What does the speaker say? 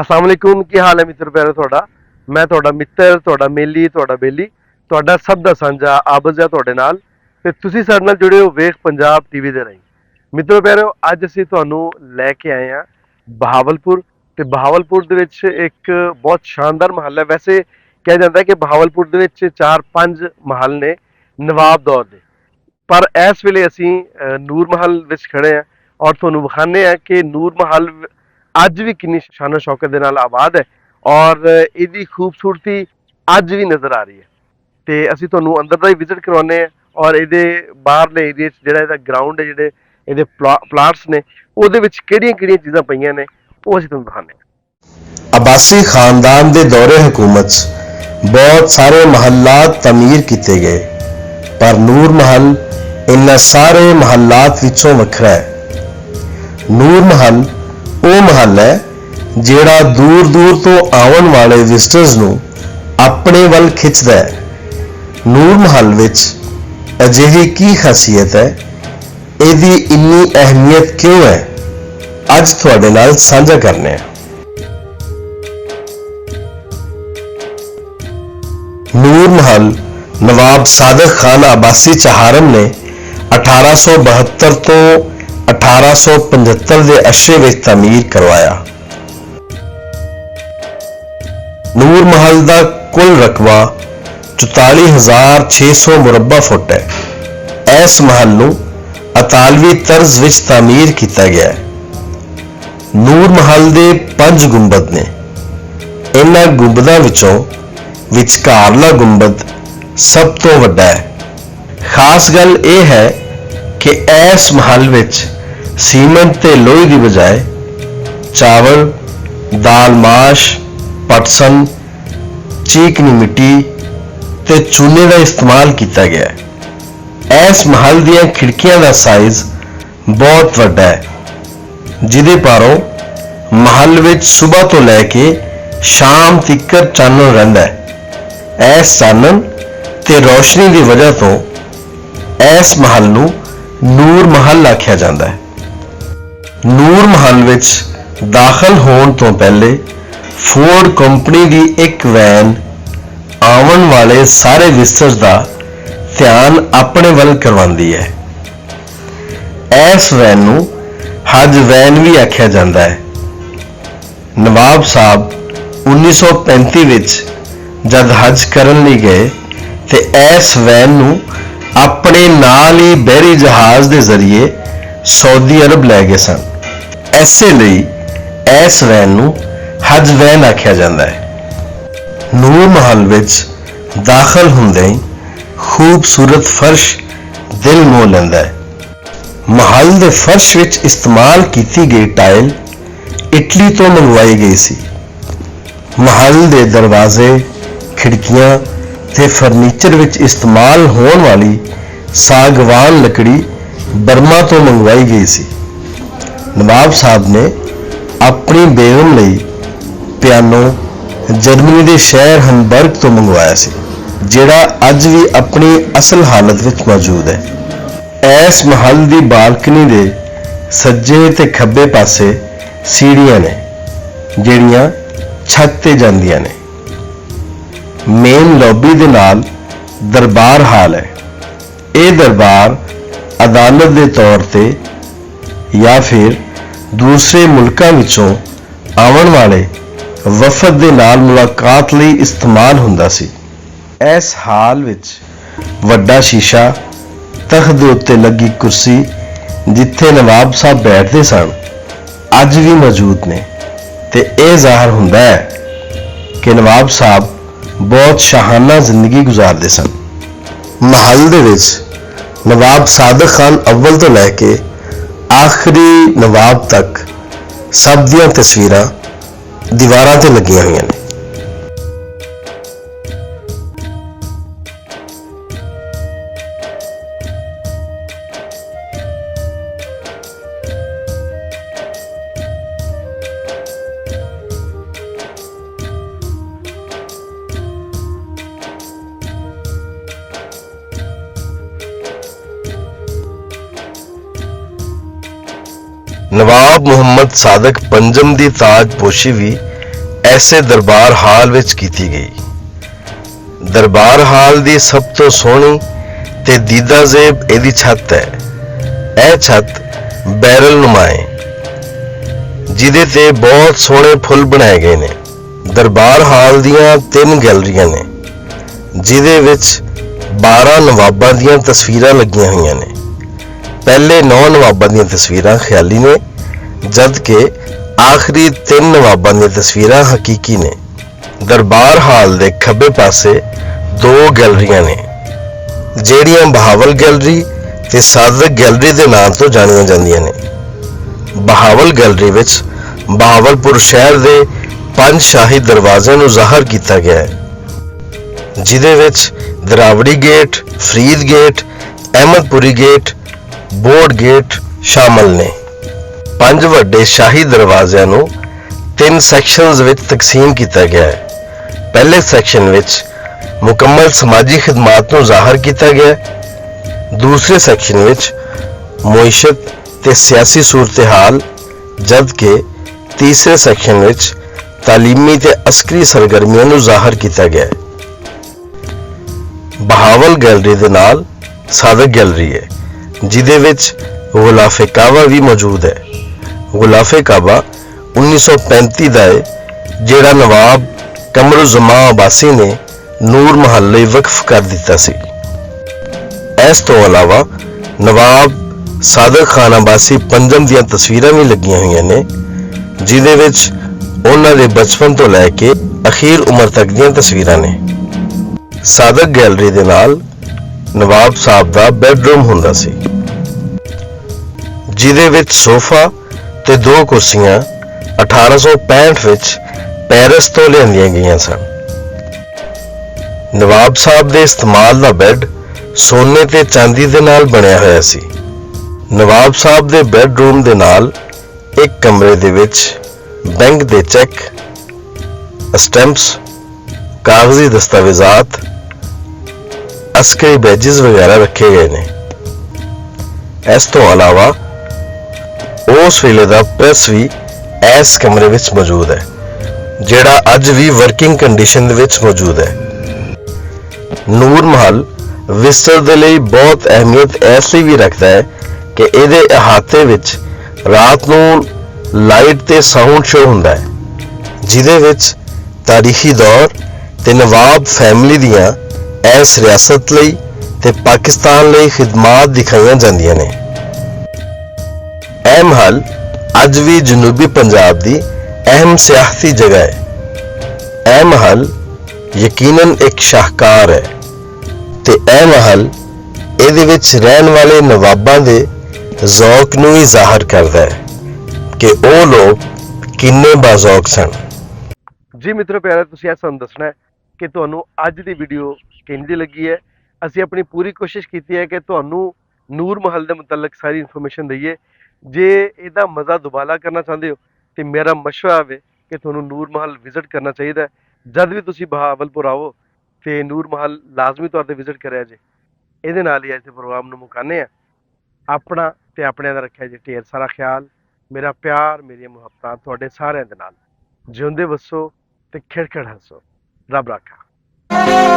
अस्सलाम वालेकुम, की हाल है मित्र प्यारे ਤੁਹਾਡਾ। मैं ਤੁਹਾਡਾ ਮਿੱਤਰ, ਤੁਹਾਡਾ ਮੇਲੀ, ਤੁਹਾਡਾ ਬੇਲੀ, ਤੁਹਾਡਾ ਸਭ ਦਾ ਸਾਂਝਾ ਆਬਜ਼ ਹੈ ਤੁਹਾਡੇ ਨਾਲ ਤੇ ਤੁਸੀਂ ਸਾਡੇ ਨਾਲ ਜੁੜੇ ਹੋ ਵੇਖ ਪੰਜਾਬ ਟੀਵੀ ਦੇ ਰਾਹੀਂ। ਮਿੱਤਰੋ ਪਿਆਰਿਓ, ਅੱਜ ਅਸੀਂ ਤੁਹਾਨੂੰ ਲੈ ਕੇ ਆਏ ਹਾਂ ਬਹਾਵਲਪੁਰ ਤੇ ਬਹਾਵਲਪੁਰ ਦੇ ਵਿੱਚ ਇੱਕ ਬਹੁਤ ਸ਼ਾਨਦਾਰ ਮਹੱਲ ਹੈ। ਵੈਸੇ ਕਿਹਾ ਜਾਂਦਾ ਹੈ ਕਿ ਬਹਾਵਲਪੁਰ ਦੇ ਵਿੱਚ 4-5 ਮਹੱਲ ਨੇ ਨਵਾਬ ਦੌਰ ਦੇ, ਪਰ ਇਸ ਵੇਲੇ ਅਸੀਂ ਨੂਰ ਮਹੱਲ ਵਿੱਚ ਖੜੇ ਹਾਂ ਔਰ ਤੁਹਾਨੂੰ ਵਿਖਾਉਂਦੇ ਹਾਂ ਕਿ ਨੂਰ ਮਹੱਲ ਅੱਜ ਵੀ ਕਿੰਨੀ ਸ਼ਾਨੋ ਸ਼ੌਕਤ ਦੇ ਨਾਲ ਆਬਾਦ ਹੈ ਔਰ ਇਹਦੀ ਖੂਬਸੂਰਤੀ ਅੱਜ ਵੀ ਨਜ਼ਰ ਆ ਰਹੀ ਹੈ। ਤੇ ਅਸੀਂ ਤੁਹਾਨੂੰ ਅੰਦਰ ਦਾ ਹੀ ਵਿਜ਼ਿਟ ਕਰਵਾਉਂਦੇ ਹਾਂ ਔਰ ਇਹਦੇ ਬਾਹਰਲੇ ਏਰੀਏ 'ਚ ਜਿਹੜਾ ਇਹਦਾ ਗਰਾਊਂਡ ਹੈ, ਜਿਹੜੇ ਇਹਦੇ ਪਲਾਂਟਸ ਨੇ, ਉਹਦੇ ਵਿੱਚ ਕਿਹੜੀਆਂ ਚੀਜ਼ਾਂ ਪਈਆਂ ਨੇ ਉਹ ਅਸੀਂ ਤੁਹਾਨੂੰ ਦਿਖਾਉਂਦੇ ਹਾਂ। अब्बासी खानदान के दौरे हुकूमत च बहुत सारे महल्लात तमीर किए गए, पर नूर महल इन्हां सारे महल्लात विचों वखरा है। नूर महल वो महल है जिहड़ा दूर दूर तो आवन वाले विजिटर्स नूं अपने वल खिंचदा है। नूर महल विच अजिही की खासियत है, इहदी इन्नी अहमियत क्यों है, अज तुहाडे नाल साझा करने हैं। नूर महल नवाब सादिक खान अब्बासी चहारम ने 1872 तो 1875 के अरसे में तमीर करवाया। नूर महल का कुल रकबा 44,600 मुरब्बा फुट है। इस महल नूं अतालवी तर्ज विच तमीर किया गया है। नूर महल के 5 गुंबद ने। इन्हां गुंबदां विचों विचकारला गुंबद सब तो वड्डा है। खास गल यह है कि इस महल विच सीमेंट ते लोहे की बजाय चावल, दाल माश, पटसन, चीकनी मिट्टी ते चूने का इस्तेमाल किया गया है। इस महल दियां खिड़कियां का साइज बहुत वड्डा है, जिदे पारों महल विच सुबह तो लैके शाम तिकर चानन रहिंदा है। इस चानन ते रोशनी की वजह तो इस महल नूं नूर महल आख्या जाता है। नूर महल विच दाखिल होने तो पहले फोर्ड कंपनी की एक वैन आवन वाले सारे विजिटर्स का ध्यान अपने वल करवाती है। इस वैन नूं हज वैन भी आख्या जाता है। नवाब साहब 1935 विच जद हज करन लई गए ते इस वैन नूं अपने नाल ही बहरी जहाज के जरिए सऊदी अरब लै गए सन। इसे लई इस वैन नूं हज वैन आख्या जाता है। नूर महल विच दाखिल हुंदे ही खूबसूरत फर्श दिल मोह लैंदा है। महल के फर्श विच इस्तेमाल की गई टाइल इटली तो मंगवाई गई सी। महल के दरवाजे, खिड़कियां ते फर्नीचर विच इस्तेमाल होने वाली सागवान लकड़ी बर्मा तो मंगवाई गई सी। नवाब साहब ने अपनी बेगम लई पियानो जर्मनी के शहर हम्बर्ग तो मंगवाया सी, जिहड़ा अज भी अपनी असल हालत विच मौजूद है। इस महल की बालकनी के सज्जे ते खब्बे पासे सीढ़ियां ने जिहड़ियां छत ते जांदियां ने। मेन लॉबी दे नाल दरबार हाल है। ये दरबार अदालत के तौर ते या फिर दूसरे मुल्कां विचों आवन वाले वफद दे नाल मुलाकात लई इस्तेमाल हुंदा सी। इस हाल विच वड्डा शीशा, तख्त दे उत्ते लगी कुर्सी जिथे नवाब साहब बैठते सन अज भी मौजूद ने ते यह जाहिर हुंदा है कि नवाब साहब बहुत शाहाना जिंदगी गुजारते सन। महल दे विच नवाब सादिक खान अव्वल तो लैके आखिरी नवाब तक सब दियां तस्वीरां दीवारां ते लगियां हुई ने। नवाब मुहम्मद सादिक पंजम की ताजपोशी भी ਐਸੇ ਦਰਬਾਰ ਹਾਲ ਵਿੱਚ ਕੀਤੀ ਗਈ। ਦਰਬਾਰ ਹਾਲ ਦੀ ਸਭ ਤੋਂ ਸੋਹਣੀ ਤੇ ਦੀਦਾਜ਼ੇਬ ਇਹਦੀ ਛੱਤ ਹੈ। ਇਹ ਛੱਤ ਬੈਰਲ ਨੁਮਾ ਹੈ, ਜਿਹਦੇ ਤੇ ਬਹੁਤ ਸੋਹਣੇ ਫੁੱਲ ਬਣਾਏ ਗਏ ਨੇ। ਦਰਬਾਰ ਹਾਲ ਦੀਆਂ 3 ਗੈਲਰੀਆਂ ਨੇ, ਜਿਹਦੇ ਵਿੱਚ 12 ਨਵਾਬਾਂ ਦੀਆਂ ਤਸਵੀਰਾਂ ਲੱਗੀਆਂ ਹੋਈਆਂ ਨੇ। ਪਹਿਲੇ 9 ਨਵਾਬਾਂ ਦੀਆਂ ਤਸਵੀਰਾਂ ਖਿਆਲੀ ਨੇ, ਜਦ ਕਿ ਆਖਰੀ 3 ਨਵਾਬਾਂ ਦੀਆਂ ਤਸਵੀਰਾਂ ਹਕੀਕੀ ਨੇ। ਦਰਬਾਰ ਹਾਲ ਦੇ ਖੱਬੇ ਪਾਸੇ 2 ਗੈਲਰੀਆਂ ਨੇ, ਜਿਹੜੀਆਂ ਬਹਾਵਲ ਗੈਲਰੀ ਤੇ ਸਾਦਕ ਗੈਲਰੀ ਦੇ ਨਾਂ ਤੋਂ ਜਾਣੀਆਂ ਜਾਂਦੀਆਂ ਨੇ। ਬਹਾਵਲ ਗੈਲਰੀ ਵਿੱਚ ਬਹਾਵਲਪੁਰ ਸ਼ਹਿਰ ਦੇ 5 ਸ਼ਾਹੀ ਦਰਵਾਜ਼ਿਆਂ ਨੂੰ ਜ਼ਾਹਰ ਕੀਤਾ ਗਿਆ ਹੈ, ਜਿਹਦੇ ਵਿੱਚ Derawari gate, Farid gate, Ahmadpuri gate, board gate ਸ਼ਾਮਲ ਨੇ। 5 ਵੱਡੇ ਸ਼ਾਹੀ ਦਰਵਾਜ਼ਿਆਂ ਨੂੰ 3 ਸੈਕਸ਼ਨਜ਼ ਵਿੱਚ ਤਕਸੀਮ ਕੀਤਾ ਗਿਆ ਹੈ। ਪਹਿਲੇ ਸੈਕਸ਼ਨ ਵਿੱਚ ਮੁਕੰਮਲ ਸਮਾਜੀ ਖਿਦਮਾਤ ਨੂੰ ਜ਼ਾਹਰ ਕੀਤਾ ਗਿਆ ਹੈ। ਦੂਸਰੇ ਸੈਕਸ਼ਨ ਵਿੱਚ ਮੁਇਸ਼ਤ ਤੇ ਸਿਆਸੀ ਸੂਰਤ-ਹਾਲ, ਜਦਕਿ ਤੀਸਰੇ ਸੈਕਸ਼ਨ ਵਿੱਚ ਤਾਲੀਮੀ ਤੇ ਅਸਕਰੀ ਸਰਗਰਮੀਆਂ ਨੂੰ ਜ਼ਾਹਰ ਕੀਤਾ ਗਿਆ ਹੈ। ਬਹਾਵਲ ਗੈਲਰੀ ਦੇ ਨਾਲ ਸਾਦਕ ਗੈਲਰੀ ਹੈ, ਜਿਹਦੇ ਵਿੱਚ ਗੁਲਾਫੇ ਕਾਬਾ ਵੀ ਮੌਜੂਦ ਹੈ। ਗੁਲਾਫੇ ਕਾਬਾ 1935 ਦਾ ਹੈ, ਜਿਹੜਾ ਨਵਾਬ ਕਮਰੁਜ਼ਮਾਂ ਅਬਾਸੀ ਨੇ ਨੂਰ ਮਹੱਲ ਲਈ ਵਕਫ ਕਰ ਦਿੱਤਾ ਸੀ। ਇਸ ਤੋਂ ਇਲਾਵਾ ਨਵਾਬ ਸਾਦਕ ਖਾਨ ਅਬਾਸੀ ਪੰਜਮ ਦੀਆਂ ਤਸਵੀਰਾਂ ਵੀ ਲੱਗੀਆਂ ਹੋਈਆਂ ਨੇ, ਜਿਹਦੇ ਵਿੱਚ ਉਹਨਾਂ ਦੇ ਬਚਪਨ ਤੋਂ ਲੈ ਕੇ ਅਖੀਰ ਉਮਰ ਤੱਕ ਦੀਆਂ ਤਸਵੀਰਾਂ ਨੇ। ਸਾਦਕ ਗੈਲਰੀ ਦੇ ਨਾਲ ਨਵਾਬ ਸਾਹਿਬ ਦਾ ਬੈੱਡਰੂਮ ਹੁੰਦਾ ਸੀ, ਜਿਹਦੇ ਵਿੱਚ ਸੋਫਾ ਤੇ 2 ਕੁਰਸੀਆਂ 1865 ਵਿੱਚ ਪੈਰਿਸ ਤੋਂ ਲਿਆਂਦੀਆਂ ਗਈਆਂ ਸਨ। ਨਵਾਬ ਸਾਹਿਬ ਦੇ ਇਸਤੇਮਾਲ ਦਾ ਬੈੱਡ ਸੋਨੇ ਤੇ ਚਾਂਦੀ ਦੇ ਨਾਲ ਬਣਿਆ ਹੋਇਆ ਸੀ। ਨਵਾਬ ਸਾਹਿਬ ਦੇ ਬੈੱਡਰੂਮ ਦੇ ਨਾਲ ਇੱਕ ਕਮਰੇ ਦੇ ਵਿੱਚ ਬੈਂਕ ਦੇ ਚੈੱਕ, ਸਟੈਂਪਸ, ਕਾਗਜ਼ੀ ਦਸਤਾਵੇਜ਼ਾਤ, ਅਸਕਰੀ ਬੈਜਿਸ ਵਗੈਰਾ ਰੱਖੇ ਗਏ ਨੇ। ਇਸ ਤੋਂ ਇਲਾਵਾ ਉਸ ਵੇਲੇ ਦਾ ਪ੍ਰੈਸ ਵੀ ਇਸ ਕਮਰੇ ਵਿੱਚ ਮੌਜੂਦ ਹੈ, ਜਿਹੜਾ ਅੱਜ ਵੀ ਵਰਕਿੰਗ ਕੰਡੀਸ਼ਨ ਦੇ ਵਿੱਚ ਮੌਜੂਦ ਹੈ। ਨੂਰ ਮਹੱਲ ਵਿਜ਼ਟਰ ਦੇ ਲਈ ਬਹੁਤ ਅਹਿਮੀਅਤ ਇਸ ਲਈ ਵੀ ਰੱਖਦਾ ਹੈ ਕਿ ਇਹਦੇ ਅਹਾਤੇ ਵਿੱਚ ਰਾਤ ਨੂੰ ਲਾਈਟ ਤੇ ਸਾਊਂਡ ਸ਼ੋਅ ਹੁੰਦਾ ਹੈ, ਜਿਹਦੇ ਵਿੱਚ ਤਾਰੀਖੀ ਦੌਰ ਤੇ ਨਵਾਬ ਫੈਮਿਲੀ ਦੀਆਂ ਇਸ ਰਿਆਸਤ ਲਈ ਤੇ ਪਾਕਿਸਤਾਨ ਲਈ ਖਿਦਮਾਤ ਦਿਖਾਈਆਂ ਜਾਂਦੀਆਂ ਨੇ। ਇਹ ਮਹੱਲ ਅੱਜ ਵੀ ਜਨੂਬੀ ਪੰਜਾਬ ਦੀ ਅਹਿਮ ਸਿਆਹਤੀ ਜਗ੍ਹਾ ਹੈ। ਇਹ ਮਹੱਲ ਯਕੀਨਨ ਇੱਕ ਸ਼ਾਹਕਾਰ ਹੈ ਤੇ ਇਹ ਮਹੱਲ ਇਹਦੇ ਵਿੱਚ ਰਹਿਣ ਵਾਲੇ ਨਵਾਬਾਂ ਦੇ ਜ਼ੌਕ ਨੂੰ ਵੀ ਜ਼ਾਹਰ ਕਰਦਾ ਹੈ ਕਿ ਉਹ ਲੋਕ ਕਿੰਨੇ ਬਾਜ਼ੌਕ ਸਨ। ਜੀ ਮਿੱਤਰੋ ਪਿਆਰੇ, ਤੁਸੀਂ ਇਹ ਸਾਨੂੰ ਦੱਸਣਾ ਹੈ ਕਿ ਤੁਹਾਨੂੰ ਅੱਜ ਦੀ ਵੀਡੀਓ ਕਿੰਝ ਲੱਗੀ ਹੈ। ਅਸੀਂ ਆਪਣੀ ਪੂਰੀ ਕੋਸ਼ਿਸ਼ ਕੀਤੀ ਹੈ ਕਿ ਤੁਹਾਨੂੰ ਨੂਰ ਮਹੱਲ ਦੇ ਮੁਤਲਕ ਸਾਰੀ ਇਨਫੋਰਮੇਸ਼ਨ ਦਈਏ। ਜੇ ਇਹਦਾ ਮਜ਼ਾ ਦੁਬਾਰਾ ਕਰਨਾ ਚਾਹੁੰਦੇ ਹੋ ਤੇ ਮੇਰਾ ਮਸ਼ਵਰਾ ਹੈ ਕਿ ਤੁਹਾਨੂੰ ਨੂਰ ਮਹੱਲ ਵਿਜ਼ਿਟ ਕਰਨਾ ਚਾਹੀਦਾ ਹੈ। ਜਦ ਵੀ ਤੁਸੀਂ ਬਹਾਵਲਪੁਰ ਆਓ ਤੇ ਨੂਰ ਮਹੱਲ ਲਾਜ਼ਮੀ ਤੌਰ ਤੇ ਵਿਜ਼ਿਟ ਕਰਿਆ ਜੇ। ਇਹਦੇ ਨਾਲ ਹੀ ਅੱਜ ਦੇ ਪ੍ਰੋਗਰਾਮ ਨੂੰ ਮੁਕਾਉਂਦੇ ਆ। ਆਪਣਾ ਤੇ ਆਪਣਿਆਂ ਦਾ ਰੱਖਿਆ ਜੇ ਢੇਰ ਸਾਰਾ ਖਿਆਲ। ਮੇਰਾ ਪਿਆਰ, ਮੇਰੀਆਂ ਮੁਹੱਬਤਾਂ ਤੁਹਾਡੇ ਸਾਰਿਆਂ ਦੇ ਨਾਲ। ਜਿਉਂਦੇ ਵਸੋ ਤੇ ਖਿੜਖਿੜ ਹੱਸੋ। ਰੱਬ ਰਾਖਾ।